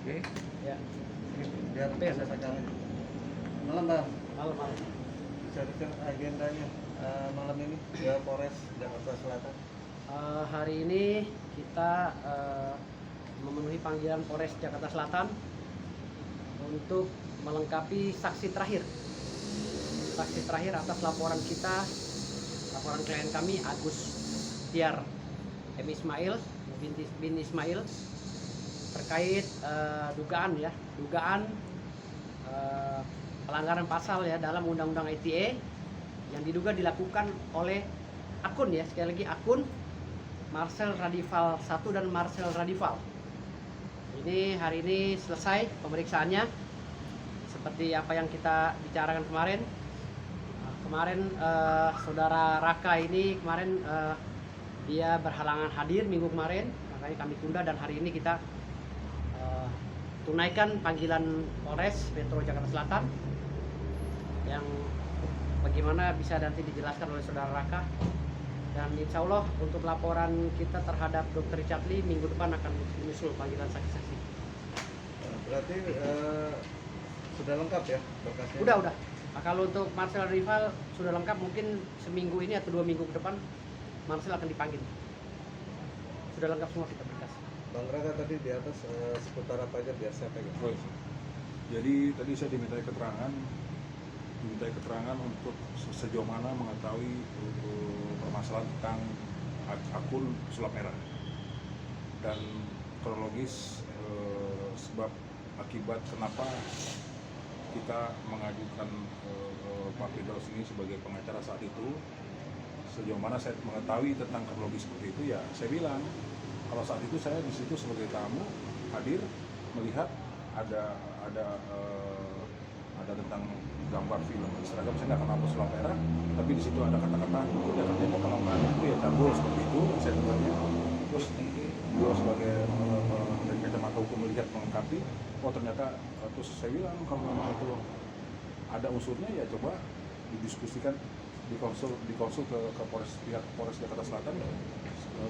Oke. Ya, Biar Biasa. pegang. Malam bang, malam-malam. bisa agendanya malam ini di Polres Jakarta Selatan. Hari ini kita memenuhi panggilan Polres Jakarta Selatan untuk melengkapi saksi terakhir atas laporan klien kami Agus Tiar M. Ismail bin Ismail terkait dugaan pelanggaran pasal ya dalam Undang-Undang ITE yang diduga dilakukan oleh akun ya, sekali lagi akun Marcel Radival 1 dan Marcel Radival. Ini hari ini selesai pemeriksaannya seperti apa yang kita bicarakan kemarin. Saudara Raka ini kemarin dia berhalangan hadir minggu kemarin, makanya kami tunda dan hari ini kita tunaikan panggilan Polres Metro Jakarta Selatan yang bagaimana bisa nanti dijelaskan oleh saudara Raka. Dan insya Allah untuk laporan kita terhadap Dr. Richard Lee minggu depan akan menyusul panggilan saksi-saksi. Berarti sudah lengkap ya berkasnya? Udah. Nah, kalau untuk Marcel Rival sudah lengkap, mungkin seminggu ini atau 2 minggu ke depan Marcel akan dipanggil. Sudah lengkap semua kita berkas. Bang Raka tadi di atas seputar apa aja biar saya pegang. Oh, jadi tadi saya dimintai keterangan untuk sejauh mana mengetahui permasalahan tentang akun sulap merah dan kronologis sebab akibat kenapa kita mengajukan Pak Firdaus ini sebagai pengacara saat itu. Sejauh mana saya mengetahui tentang kronologis seperti itu, ya saya bilang kalau saat itu saya di situ sebagai tamu hadir melihat ada tentang gambar film Instagram, saya nggak kenal apa sulap merah, tapi di situ ada kata-kata itu ya katanya kalau nggak itu ya cabul seperti itu saya tanya. Terus beliau sebagai dari kacamata hukum melihat melengkapi, oh ternyata terus saya bilang kalau memang itu ada unsurnya ya coba didiskusikan, dikonsul ke pihak Polres Jakarta Selatan.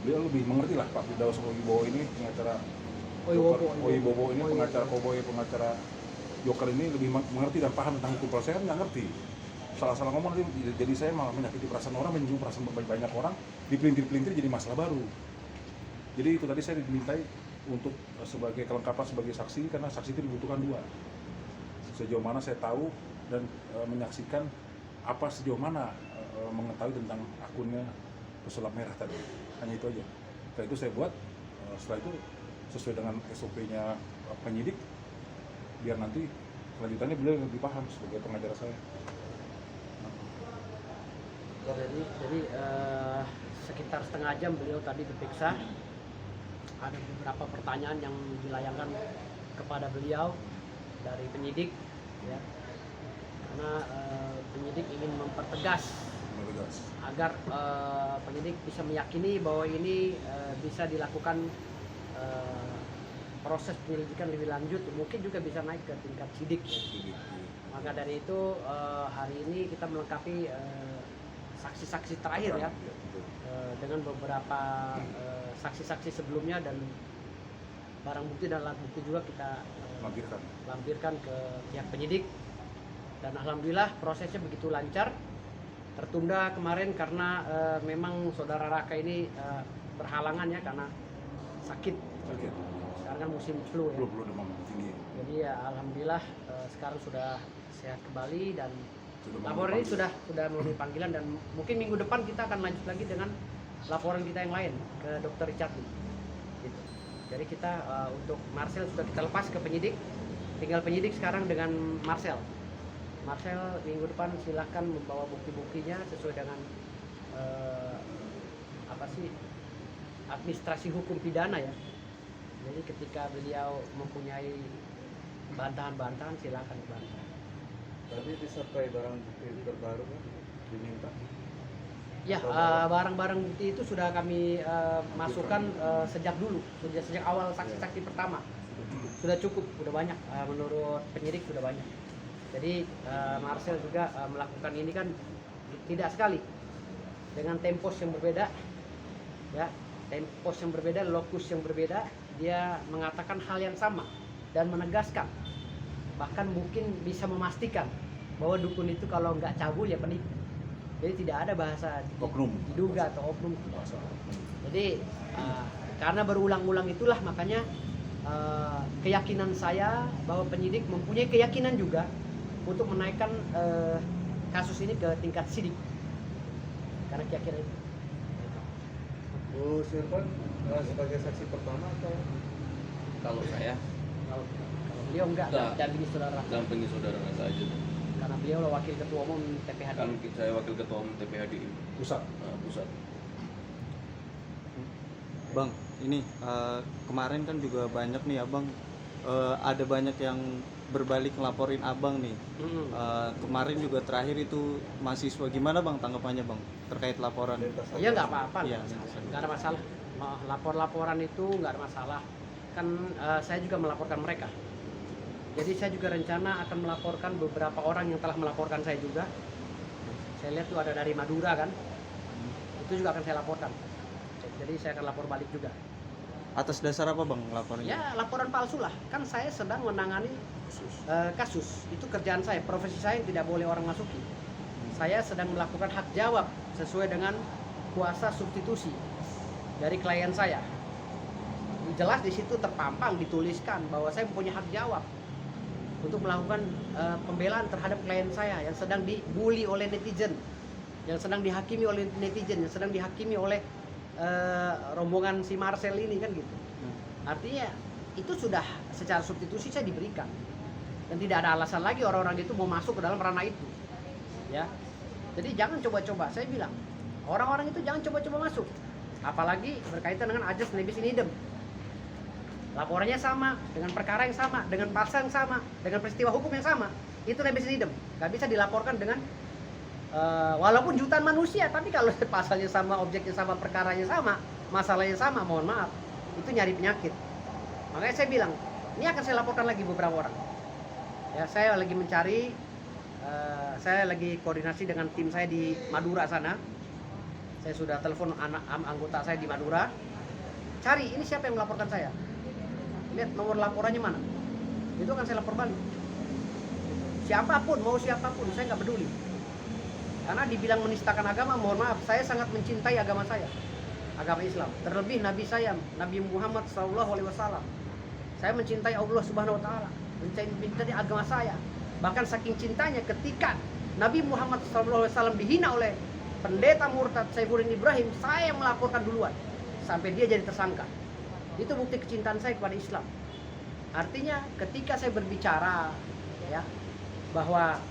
Beliau lebih mengerti lah, Pak Firdaus Wibowo ini pengacara Wibowo ini pengacara Joker ini lebih mengerti dan paham tentang hukum. Kalau saya kan nggak ngerti, salah ngomong nanti jadi saya malah menyakiti perasaan orang, menyinggung perasaan banyak orang, dipelintir jadi masalah baru. Jadi itu tadi saya dimintai untuk sebagai kelengkapan sebagai saksi, karena saksi itu dibutuhkan 2. Sejauh mana saya tahu dan menyaksikan apa sejauh mana mengetahui tentang akunnya pesulap merah tadi, hanya itu aja. Setelah itu saya buat, setelah itu sesuai dengan SOP-nya penyidik, biar nanti kelanjutannya beliau lebih paham sebagai pengacara saya. Jadi sekitar setengah jam beliau tadi diperiksa. Ada beberapa pertanyaan yang dilayangkan kepada beliau dari penyidik, ya, karena penyidik ingin mempertegas agar penyidik bisa meyakini bahwa ini bisa dilakukan proses penyelidikan lebih lanjut, mungkin juga bisa naik ke tingkat sidik. Maka dari itu hari ini kita melengkapi saksi-saksi terakhir ya, dengan beberapa saksi-saksi sebelumnya, dan barang bukti dan alat bukti juga kita lampirkan ke pihak penyidik. Dan alhamdulillah prosesnya begitu lancar. Tertunda kemarin karena memang saudara Raka ini berhalangan ya karena sakit. Sekarang kan musim flu ya. Demam tinggi. Jadi ya alhamdulillah sekarang sudah sehat kembali dan laporan ini sudah memenuhi panggilan, dan mungkin minggu depan kita akan lanjut lagi dengan laporan kita yang lain ke Dr. Richard Lee. Gitu. Jadi kita untuk Marcel sudah kita lepas ke penyidik, tinggal penyidik sekarang dengan Marcel minggu depan silahkan membawa bukti-buktinya sesuai dengan administrasi hukum pidana ya. Jadi ketika beliau mempunyai bantahan-bantahan silakan dibantah. Tadi disertai barang bukti terbaru kan diminta? Ya, barang-barang bukti itu sudah kami masukkan sejak awal saksi-saksi pertama. Sudah cukup, sudah banyak. Menurut penyidik sudah banyak. Jadi Marcel juga melakukan ini kan tidak sekali, dengan tempos yang berbeda, ya, tempos yang berbeda, lokus yang berbeda, dia mengatakan hal yang sama dan menegaskan, bahkan mungkin bisa memastikan bahwa dukun itu kalau nggak cabul ya penipu. Jadi tidak ada bahasa Oknum. diduga atau oknum. Bahasa oknum. Jadi karena berulang-ulang itulah makanya keyakinan saya bahwa penyidik mempunyai keyakinan juga untuk menaikkan kasus ini ke tingkat sidik. Karena keyakinan itu. Bu Sirvan sebagai saksi pertama atau Kalau saya Kalau beliau enggak dampingi saudara. dampingi saudara saja. Karena beliau lah wakil ketua umum TPHD. Kan saya wakil ketua umum TPHD Pusat. pusat. Bang, ini kemarin kan juga banyak nih abang, ada banyak yang berbalik ngelaporin abang nih. Kemarin juga terakhir itu mahasiswa, gimana bang tanggapannya bang terkait laporan? Iya nggak apa-apa, Iya. nggak ada masalah. Lapor-laporan itu nggak ada masalah. Kan saya juga melaporkan mereka. Jadi saya juga rencana akan melaporkan beberapa orang yang telah melaporkan saya juga. Saya lihat tuh ada dari Madura kan, itu juga akan saya laporkan. Jadi saya akan lapor balik juga. Atas dasar apa bang laporannya? Ya laporan palsu lah. Kan saya sedang menangani kasus. Itu kerjaan saya, profesi saya yang tidak boleh orang masuki. Saya sedang melakukan hak jawab sesuai dengan kuasa substitusi dari klien saya. Jelas di situ terpampang dituliskan bahwa saya mempunyai hak jawab untuk melakukan pembelaan terhadap klien saya yang sedang dibully oleh netizen, yang sedang dihakimi oleh netizen, yang sedang dihakimi oleh rombongan si Marcel ini kan gitu. Artinya itu sudah secara substitusi saya diberikan dan tidak ada alasan lagi orang-orang itu mau masuk ke dalam ranah itu, ya. Jadi jangan coba-coba, saya bilang orang-orang itu jangan coba-coba masuk, apalagi berkaitan dengan ajas nebis in idem. Laporannya sama, dengan perkara yang sama, dengan pasal yang sama, dengan peristiwa hukum yang sama, itu nebis in idem, nggak bisa dilaporkan dengan walaupun jutaan manusia, tapi kalau pasalnya sama, objeknya sama, perkaranya sama, masalahnya sama, mohon maaf, itu nyari penyakit. Makanya saya bilang, ini akan saya laporkan lagi beberapa orang. Ya, saya lagi mencari, saya lagi koordinasi dengan tim saya di Madura sana. Saya sudah telepon anggota saya di Madura. Cari, ini siapa yang melaporkan saya? Lihat nomor laporannya mana. Itu akan saya lapor balik. Siapapun, mau siapapun, saya nggak peduli. Karena dibilang menistakan agama, mohon maaf, saya sangat mencintai agama saya, agama Islam. Terlebih Nabi saya, Nabi Muhammad SAW. Saya mencintai Allah Subhanahu Wa Taala, mencintai agama saya. Bahkan saking cintanya, ketika Nabi Muhammad SAW dihina oleh pendeta murtad Saifuddin Ibrahim, saya melaporkan duluan sampai dia jadi tersangka. Itu bukti kecintaan saya kepada Islam. Artinya, ketika saya berbicara, ya, bahwa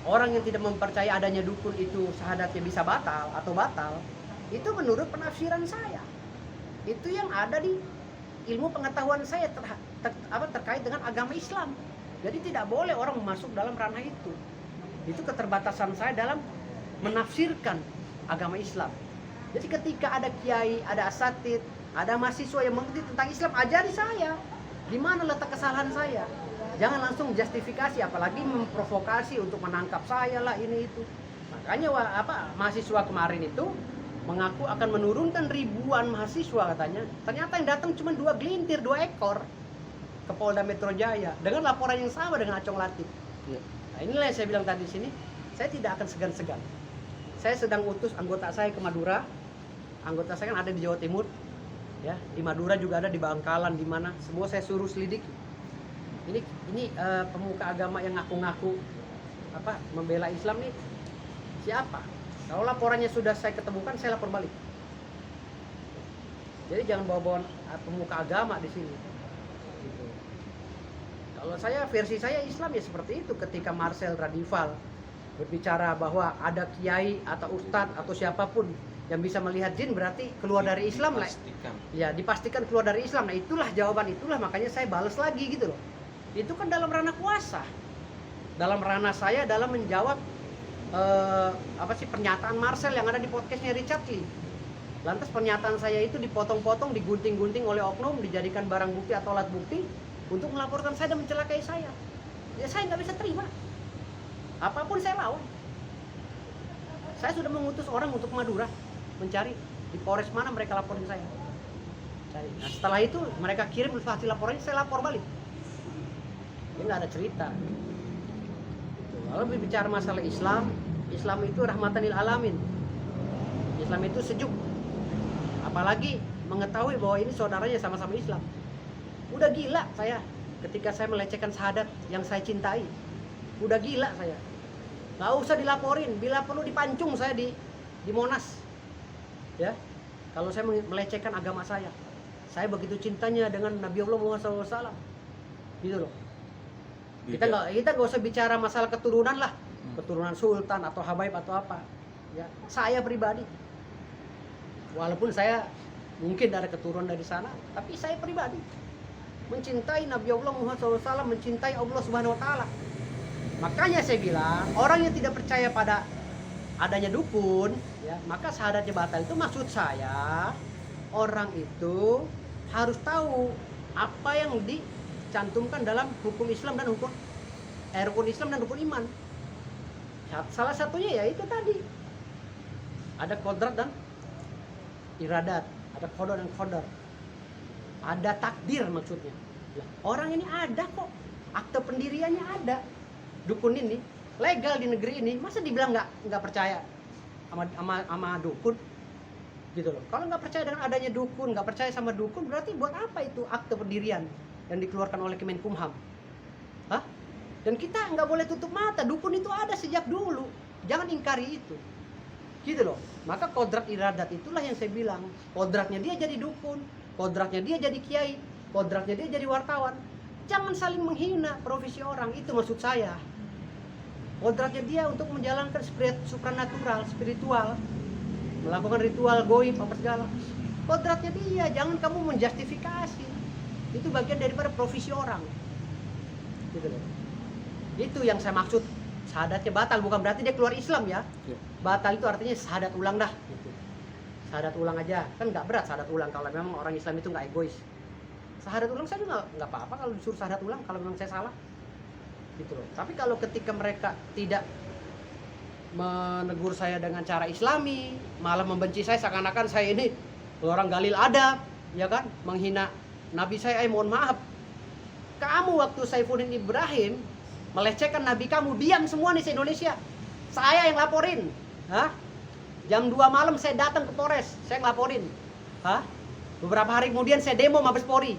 orang yang tidak mempercayai adanya dukun itu syahadatnya bisa batal atau batal, itu menurut penafsiran saya. Itu yang ada di ilmu pengetahuan saya terkait dengan agama Islam. Jadi tidak boleh orang masuk dalam ranah itu. Itu keterbatasan saya dalam menafsirkan agama Islam. Jadi ketika ada kiai, ada asatid, ada mahasiswa yang mengerti tentang Islam, ajari saya di mana letak kesalahan saya. Jangan langsung justifikasi, apalagi memprovokasi untuk menangkap saya lah ini itu. Makanya mahasiswa kemarin itu mengaku akan menurunkan ribuan mahasiswa katanya. Ternyata yang datang cuma 2 gelintir, 2 ekor ke Polda Metro Jaya dengan laporan yang sama dengan Acong Latif. Nah, inilah yang saya bilang tadi di sini, saya tidak akan segan-segan. Saya sedang utus anggota saya ke Madura. Anggota saya kan ada di Jawa Timur, ya, di Madura juga ada, di Bangkalan, di mana, semua saya suruh selidiki. Ini pemuka agama yang ngaku-ngaku membela Islam nih siapa? Kalau laporannya sudah saya ketemukan, saya lapor balik. Jadi jangan bawa-bawa pemuka agama di sini. Gitu. Kalau saya, versi saya Islam ya seperti itu. Ketika Marcel Radival berbicara bahwa ada kiai atau ustadz atau siapapun yang bisa melihat jin, berarti keluar dari Islam lah. Ya, dipastikan keluar dari Islam. Nah, itulah jawaban, itulah makanya saya balas lagi gitu loh. Itu kan dalam ranah kuasa. Dalam ranah saya dalam menjawab pernyataan Marcel yang ada di podcastnya Richard Lee. Lantas pernyataan saya itu dipotong-potong, digunting-gunting oleh oknum, dijadikan barang bukti atau alat bukti untuk melaporkan saya dan mencelakai saya. Ya saya nggak bisa terima. Apapun saya lawan. Saya sudah mengutus orang untuk Madura mencari di Polres mana mereka laporin saya. Nah, setelah itu mereka kirim hasil laporannya, saya lapor balik. dia nggak ada cerita. Gitu. Kalau bicara masalah Islam, Islam itu rahmatan lil alamin. Islam itu sejuk. Apalagi mengetahui bahwa ini saudaranya sama-sama Islam. Udah gila saya ketika saya melecehkan syahadat yang saya cintai. Udah gila saya. Nggak usah dilaporin, bila perlu dipancung saya di Monas. Ya. Kalau saya melecehkan agama saya begitu cintanya dengan Nabi Allah Muhammad SAW. Gitu loh. Kita nggak usah bicara masalah keturunan lah, keturunan sultan atau habaib atau apa. Ya, saya pribadi, walaupun saya mungkin ada keturunan dari sana, tapi saya pribadi mencintai Nabi Allah Muhammad SAW, mencintai Allah Subhanahu Wa Taala. Makanya saya bilang orang yang tidak percaya pada adanya dukun, ya, maka syahadatnya batal. Itu maksud saya orang itu harus tahu apa yang dicantumkan dalam hukum Islam dan rukun Islam dan rukun iman. Salah satunya ya itu tadi, ada kodrat dan iradat, ada qada dan qadar, ada takdir maksudnya. Orang ini ada kok, akte pendiriannya ada. Dukun ini legal di negeri ini, masa dibilang nggak percaya sama dukun? Gitu loh. Kalau nggak percaya dengan adanya dukun, nggak percaya sama dukun, berarti buat apa itu akte pendirian yang dikeluarkan oleh Kemenkumham? Hah? Dan kita nggak boleh tutup mata, dukun itu ada sejak dulu, jangan ingkari itu. Gitu loh. Maka kodrat iradat itulah yang saya bilang, kodratnya dia jadi dukun, kodratnya dia jadi kiai, kodratnya dia jadi wartawan. Jangan saling menghina profesi orang, itu maksud saya. Kodratnya dia untuk menjalankan supranatural, spiritual, melakukan ritual goib apa segala. Kodratnya dia, jangan kamu menjustifikasi. Itu bagian daripada profesi orang. Gitu loh. Itu yang saya maksud. Syahadatnya batal bukan berarti dia keluar Islam ya. Batal itu artinya syahadat ulang dah. Gitu. Syahadat ulang aja, kan nggak berat syahadat ulang kalau memang orang Islam itu nggak egois. Syahadat ulang saya juga nggak apa-apa kalau disuruh syahadat ulang kalau memang saya salah. Gitu loh. Tapi kalau ketika mereka tidak menegur saya dengan cara Islami, malah membenci saya seakan-akan saya ini orang galil adab, ya kan, menghina Nabi saya. Mohon maaf, kamu waktu Saifuddin Ibrahim melecehkan Nabi kamu, diam semua nih se-Indonesia. Saya yang laporin. Hah? Jam 2 malam saya datang ke Polres, saya ngelaporin. Hah? Beberapa hari kemudian saya demo Mabes Polri.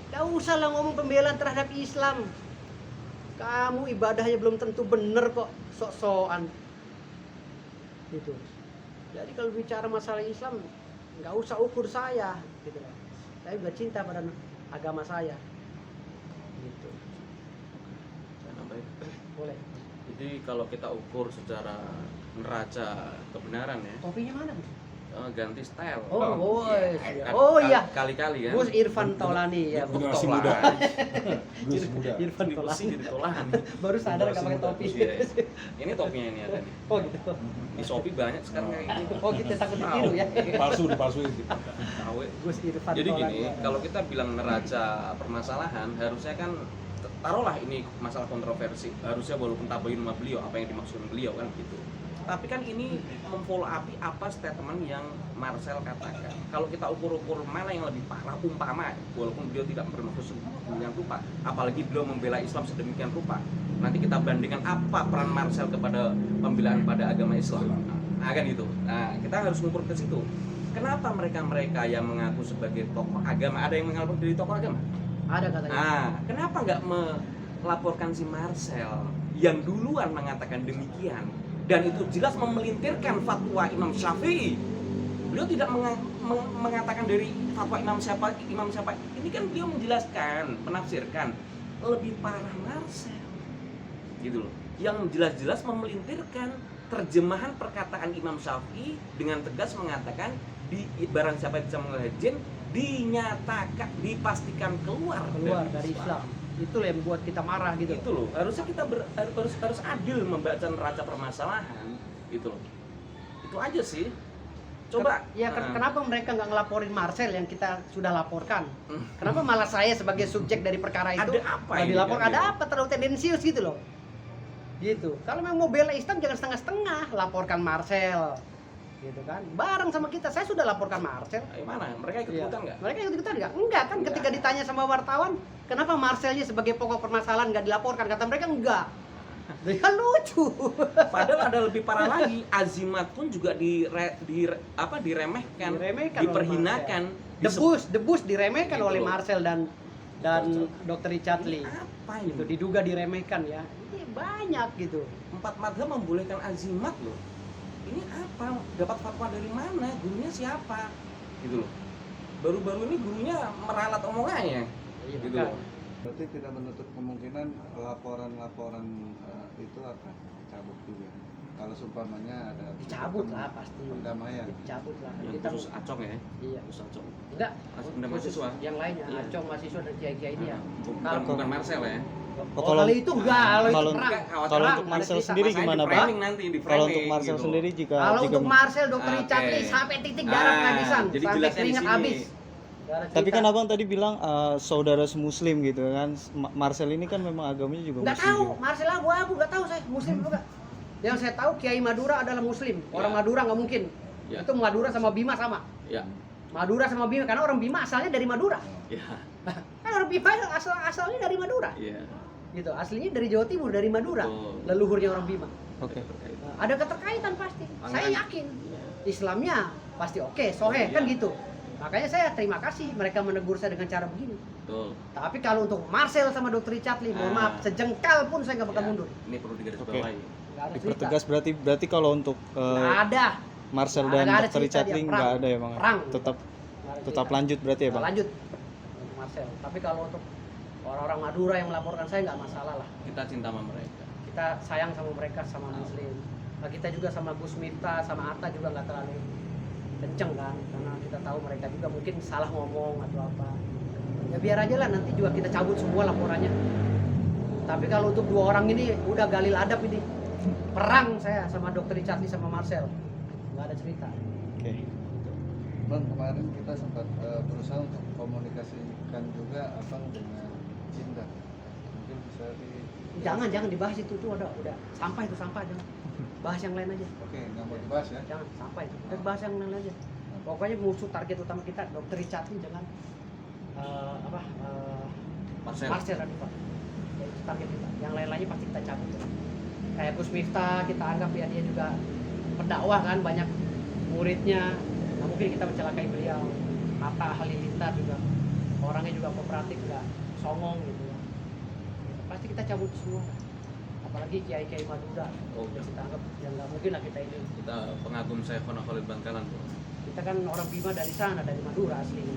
Gak usah lah ngomong pembelaan terhadap Islam. Kamu ibadahnya belum tentu bener kok, sok-sokan. Gitu. Jadi kalau bicara masalah Islam, nggak usah ukur saya, gitu. Saya juga cinta pada agama saya. Gitu. Saya nambahin. Boleh. Jadi kalau kita ukur secara neraca kebenaran ya, Kopinya mana, Bu? ganti style. Iya. Kali-kali ya. Gus Irfan Taulani ya. Generasi muda. Generasi muda. Irfan Di besi Taulani. jadi tolahan. Baru sadar nggak pakai topi. Iya. Ini topinya ini ada nih. Oh gitu. Di Shopee banyak sekarang kayak gini. Oh gitu, takut ditiru ya. Dipalsuin gitu. Tahu ya. Gus Irfan Jadi Taulani. gini, kalau kita bilang neraca permasalahan, harusnya kan taruhlah ini masalah kontroversi. Harusnya walaupun tabayin sama beliau apa yang dimaksudkan beliau kan gitu. Tapi kan ini memfollow up apa statement yang Marcel katakan. Kalau kita ukur-ukur mana yang lebih parah, umpama walaupun beliau tidak bermaksud sedemikian rupa, apalagi beliau membela Islam sedemikian rupa, nanti kita bandingkan apa peran Marcel kepada pembelaan pada agama Islam. Nah, kan itu. Nah, kita harus mengukur ke situ. Kenapa mereka yang mengaku sebagai tokoh agama, ada yang mengaku dari tokoh agama? Ada katanya. Nah, kenapa nggak melaporkan si Marcel yang duluan mengatakan demikian? Dan itu jelas memelintirkan fatwa Imam Syafi'i. Beliau tidak mengatakan dari fatwa Imam siapa. Ini kan beliau menjelaskan, menafsirkan lebih parah Marcel. Gitu loh. Yang jelas-jelas memelintirkan terjemahan perkataan Imam Syafi'i dengan tegas mengatakan di barang siapa yang bisa mengalahkan jin dinyatakan, dipastikan keluar dari Islam. Itulah yang buat kita marah gitu. Itu loh, harusnya kita harus adil membaca neraca permasalahan gitu loh. Itu aja sih. Coba kenapa mereka nggak ngelaporin Marcel yang kita sudah laporkan? Kenapa malah saya sebagai subjek dari perkara itu ada apa nggak ini dilapor? kan Ada gitu? apa? Terlalu tendensius gitu loh. Gitu. Kalau memang mau bela Islam jangan setengah-setengah, laporkan Marcel. gitu kan, bareng sama kita. Saya sudah laporkan Marcel. Mana? Mereka ikut Iya. ikutan nggak? Mereka ikut-ikutan nggak? Enggak kan, Enggak. ketika ditanya sama wartawan, kenapa Marcelnya sebagai pokok permasalahan nggak dilaporkan? Kata mereka enggak. Mereka lucu. Padahal ada lebih parah lagi, Azimat pun juga diremehkan, Diremehkan diperhinakan, Debus diremehkan Gitu oleh loh. Marcel dan Dr. Richard Lee. Apa Itu ini? diduga diremehkan ya. Ini banyak gitu. 4 madhab membolehkan azimat loh. Ini apa? Dapat fatwa dari mana? Gurunya siapa? Gitu loh. Baru-baru ini gurunya meralat omongannya. Iya, Gitu makanya. loh. Berarti tidak menutup kemungkinan laporan-laporan itu akan dicabut juga. Kalau seumpamanya ada Dicabut lah pasti. perdamaian. Dicabut lah. Yang Kita khusus acong ya. iya. Khusus acong. Enggak, Benda khusus mahasiswa. yang lainnya, Iya. Acong mahasiswa dan kiai-kiai ini ya. Bukan Marcel ya. Kalau itu enggak, kalau itu kalau- perang. kalau Perang, untuk nggak ada Marcel cerita. sendiri Makanya gimana, di Pak? framing nanti di Kalau untuk framing, Marcel gitu. sendiri jika Kalau untuk Marcel, Dr. Oke. Richard Lee sampai titik darah Ah, penghabisan, jadi sampai jelasnya di keringat sini. habis. Nggak ada tapi cerita. kan abang tadi bilang saudara semuslim gitu kan. Marcel ini kan memang agamanya juga Nggak muslim tahu, juga. Marcel abu-abu, nggak tahu saya, muslim juga. Yang saya tahu Kiai Madura adalah muslim. Orang Ya. Madura nggak mungkin. Ya. Itu Madura sama Bima sama. Ya. Madura sama Bima, karena orang Bima asalnya dari Madura. Ya. Kan orang Bima asalnya dari Madura. Iya. Gitu, aslinya dari Jawa Timur, dari Madura. Betul. Leluhurnya orang Bima. Oke. Nah, ada keterkaitan pasti. Pangan. Saya yakin. Iya. Islamnya pasti oke, soheh, Iya. kan gitu. Makanya saya terima kasih mereka menegur saya dengan cara begini. Betul. Tapi kalau untuk Marcel sama Dr. Richard Lee, mohon Ah. maaf, sejengkal pun saya nggak bakal Ya, mundur. Ini perlu Oke. digarisbawahi. Nggak ada cerita. Dipertegas berarti kalau untuk Nggak ada. Marcel Nggak dan ada Dr. cerita Richard dia, Lee perang. nggak ada ya bang? Perang. Tetap Nggak ada tetap cerita. lanjut berarti ya bang? Lanjut untuk Marcel. Tapi kalau untuk orang-orang Madura yang melaporkan saya nggak masalah lah. Kita cinta sama mereka. Kita sayang sama mereka, sama Muslim. Nah, kita juga sama Gus Miftah, sama Atta juga nggak terlalu kenceng kan, karena kita tahu mereka juga mungkin salah ngomong atau apa. Ya biar aja lah, nanti juga kita cabut semua laporannya. Tapi kalau untuk 2 orang ini udah galil adab ini. Perang saya sama Dr. Richard Lee sama Marcel. Nggak ada cerita. Oke. Bang, kemarin kita sempat berusaha untuk komunikasikan juga abang dengan Indah. Mungkin bisa di. Jangan dibahas itu tuh udah sampah itu sampah, jangan. Bahas yang lain aja. Oke, nggak mau dibahas ya. Jangan sampah itu. Kita bahas yang lain aja. Pokoknya musuh target utama kita Dr. Richard Lee dengan Marcel Radifat. Ya, itu target kita. Yang lain-lainnya pasti kita cabut. Kayak Gus Miftah kita anggap ya dia juga pendakwah kan, banyak muridnya. Nah, mungkin kita mencelakai beliau. Hatta Halilintar juga orangnya juga kooperatif, nggak songong gitu ya. Pasti kita cabut semua. Apalagi kiai-kiai Madura. Oh, Ya, kita anggap ya nggak mungkin lah kita ini. Kita pengagum Syekhona Khalid Bangkalan, Bro. Kita kan orang Bima dari sana, dari Madura aslinya.